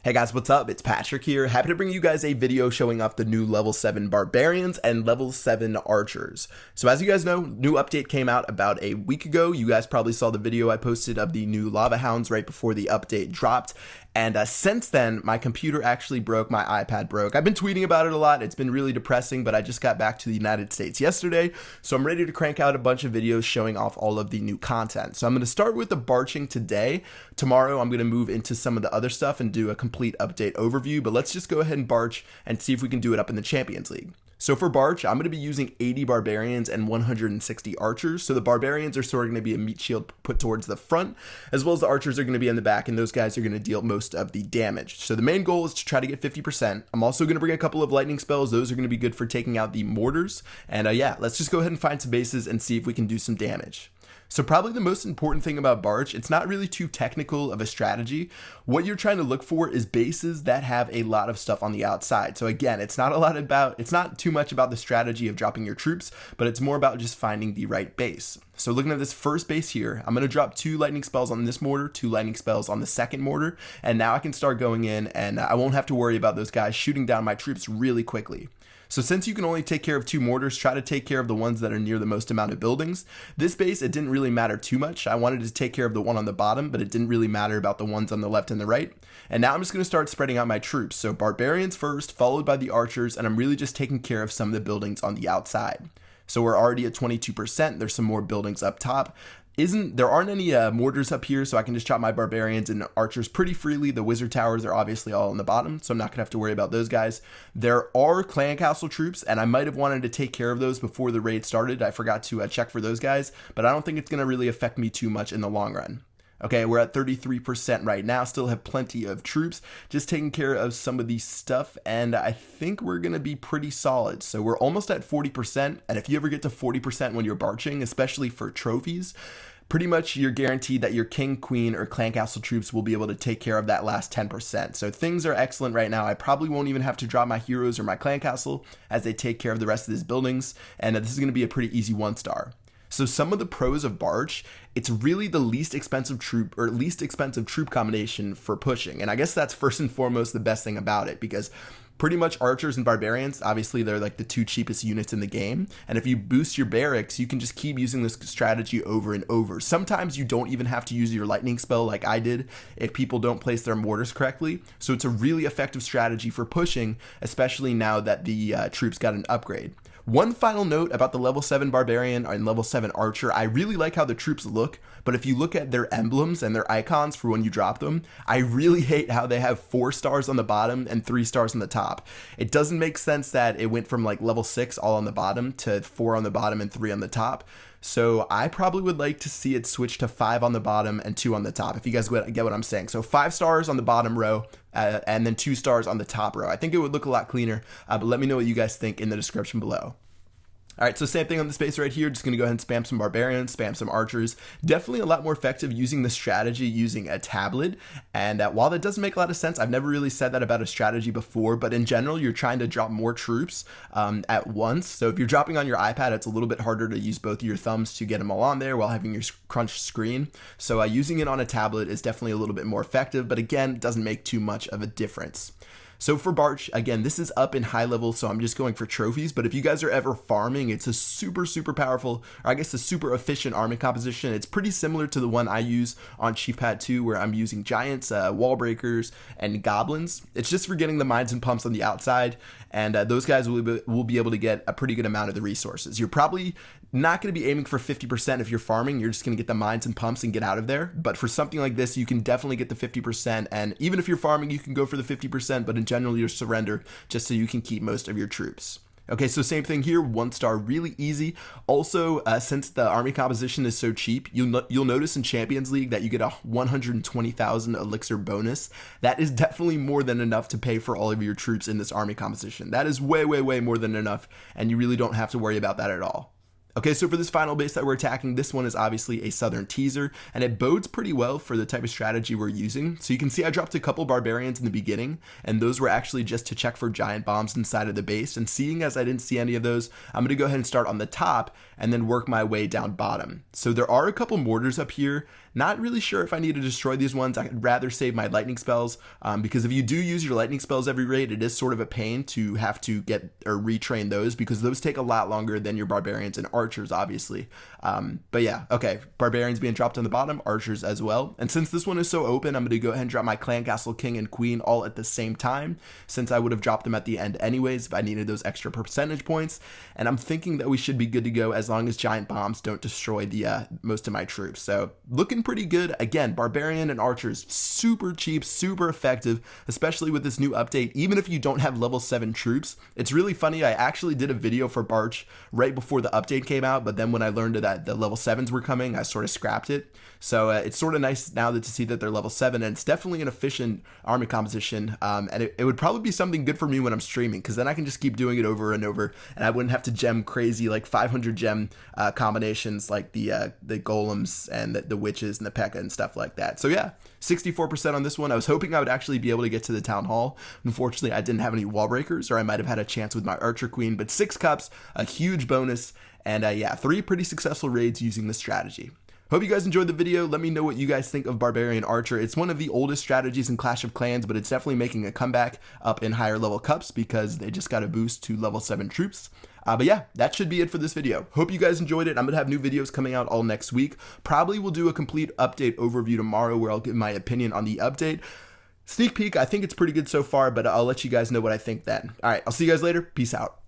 Hey guys, what's up? It's Patrick here. Happy to bring you guys a video showing off the new level 7 Barbarians and level 7 Archers. So as you guys know, new update came out about a week ago. You guys probably saw the video I posted of the new Lava Hounds right before the update dropped. And since then, my computer actually broke, my iPad broke. I've been tweeting about it a lot. It's been really depressing, but I just got back to the United States yesterday, so I'm ready to crank out a bunch of videos showing off all of the new content. So I'm going to start with the BARCHing today. Tomorrow, I'm going to move into some of the other stuff and do a complete update overview, but let's just go ahead and BARCH and see if we can do it up in the Champions League. So for BARCH, I'm going to be using 80 Barbarians and 160 Archers. So the Barbarians are sort of going to be a meat shield put towards the front, as well as the Archers are going to be in the back, and those guys are going to deal most of the damage. So the main goal is to try to get 50%. I'm also going to bring a couple of lightning spells. Those are going to be good for taking out the mortars. And yeah, let's just go ahead and find some bases and see if we can do some damage. So probably the most important thing about BARCH, it's not really too technical of a strategy. What you're trying to look for is bases that have a lot of stuff on the outside. So again, it's not too much about the strategy of dropping your troops, but it's more about just finding the right base. So looking at this first base here, I'm going to drop 2 lightning spells on this mortar, 2 lightning spells on the second mortar, and now I can start going in and I won't have to worry about those guys shooting down my troops really quickly. So since you can only take care of 2 mortars, try to take care of the ones that are near the most amount of buildings. This base, it didn't really matter too much. I wanted to take care of the one on the bottom, but it didn't really matter about the ones on the left and the right. And now I'm just going to start spreading out my troops. So Barbarians first, followed by the Archers, and I'm really just taking care of some of the buildings on the outside. So we're already at 22%. There's some more buildings up top. There aren't any mortars up here, so I can just chop my Barbarians and Archers pretty freely. The Wizard Towers are obviously all on the bottom, so I'm not going to have to worry about those guys. There are Clan Castle troops, and I might have wanted to take care of those before the raid started. I forgot to check for those guys, but I don't think it's going to really affect me too much in the long run. Okay, we're at 33% right now, still have plenty of troops, just taking care of some of these stuff, and I think we're going to be pretty solid. So we're almost at 40%, and if you ever get to 40% when you're BARCHing, especially for trophies, pretty much you're guaranteed that your King, Queen, or Clan Castle troops will be able to take care of that last 10%. So things are excellent right now. I probably won't even have to drop my heroes or my Clan Castle as they take care of the rest of these buildings, and this is going to be a pretty easy 1-star. So some of the pros of BARCH, it's really the least expensive troop combination for pushing. And I guess that's first and foremost the best thing about it, because pretty much Archers and Barbarians, obviously they're like the 2 cheapest units in the game. And if you boost your barracks, you can just keep using this strategy over and over. Sometimes you don't even have to use your lightning spell like I did if people don't place their mortars correctly. So it's a really effective strategy for pushing, especially now that the troops got an upgrade. One final note about the level 7 Barbarian and level 7 Archer, I really like how the troops look, but if you look at their emblems and their icons for when you drop them, I really hate how they have 4 stars on the bottom and 3 stars on the top. It doesn't make sense that it went from like level 6 all on the bottom to 4 on the bottom and 3 on the top. So I probably would like to see it switch to 5 on the bottom and 2 on the top, if you guys get what I'm saying. So 5 stars on the bottom row and then 2 stars on the top row. I think it would look a lot cleaner, but let me know what you guys think in the description below. Alright, so same thing on the space right here, just going to go ahead and spam some Barbarians, spam some Archers. Definitely a lot more effective using the strategy using a tablet, and while that doesn't make a lot of sense, I've never really said that about a strategy before, but in general, you're trying to drop more troops at once. So if you're dropping on your iPad, it's a little bit harder to use both of your thumbs to get them all on there while having your crunched screen. So using it on a tablet is definitely a little bit more effective, but again, it doesn't make too much of a difference. So for BARCH, again, this is up in high level, so I'm just going for trophies, but if you guys are ever farming, it's a super powerful, or I guess a super efficient army composition. It's pretty similar to the one I use on Chief Pad 2, where I'm using Giants, Wall Breakers, and Goblins. It's just for getting the mines and pumps on the outside, and those guys will be able to get a pretty good amount of the resources. You're probably not going to be aiming for 50% if you're farming. You're just going to get the mines and pumps and get out of there. But for something like this, you can definitely get the 50%. And even if you're farming, you can go for the 50%, but in general, you surrender just so you can keep most of your troops. Okay, so same thing here, 1-star, really easy. Also, since the army composition is so cheap, you'll notice in Champions League that you get a 120,000 elixir bonus. That is definitely more than enough to pay for all of your troops in this army composition. That is way more than enough, and you really don't have to worry about that at all. Okay, so for this final base that we're attacking, this one is obviously a southern teaser, and it bodes pretty well for the type of strategy we're using. So you can see I dropped a couple Barbarians in the beginning, and those were actually just to check for giant bombs inside of the base. And seeing as I didn't see any of those, I'm going to go ahead and start on the top and then work my way down bottom. So there are a couple mortars up here Not really sure if I need to destroy these ones. I'd rather save my lightning spells, because if you do use your lightning spells every raid, it is sort of a pain to have to get or retrain those, because those take a lot longer than your barbarians and archers, obviously. But yeah, okay, barbarians being dropped on the bottom, archers as well. And since this one is so open, I'm going to go ahead and drop my clan castle king and queen all at the same time, since I would have dropped them at the end anyways if I needed those extra percentage points. And I'm thinking that we should be good to go as long as giant bombs don't destroy the most of my troops. So looking pretty good. Again, barbarian and archers, super cheap, super effective, especially with this new update. Even if you don't have level 7 troops, it's really funny. I actually did a video for BARCH right before the update came out, but then when I learned that the level 7s were coming, I sort of scrapped it. So it's sort of nice now to see that they're level 7, and it's definitely an efficient army composition, and it would probably be something good for me when I'm streaming, because then I can just keep doing it over and over, and I wouldn't have to gem crazy like 500 gem combinations like the golems and the witches and the PEKKA and stuff like that. So yeah, 64% on this one. I was hoping I would actually be able to get to the town hall. Unfortunately, I didn't have any wall breakers, or I might have had a chance with my archer queen, but 6 cups, a huge bonus, and yeah, 3 pretty successful raids using this strategy. Hope you guys enjoyed the video. Let me know what you guys think of Barbarian Archer. It's one of the oldest strategies in Clash of Clans, but it's definitely making a comeback up in higher level cups because they just got a boost to level 7 troops. But yeah, that should be it for this video. Hope you guys enjoyed it. I'm gonna have new videos coming out all next week. Probably will do a complete update overview tomorrow where I'll give my opinion on the update. Sneak peek, I think it's pretty good so far, but I'll let you guys know what I think then. All right, I'll see you guys later. Peace out.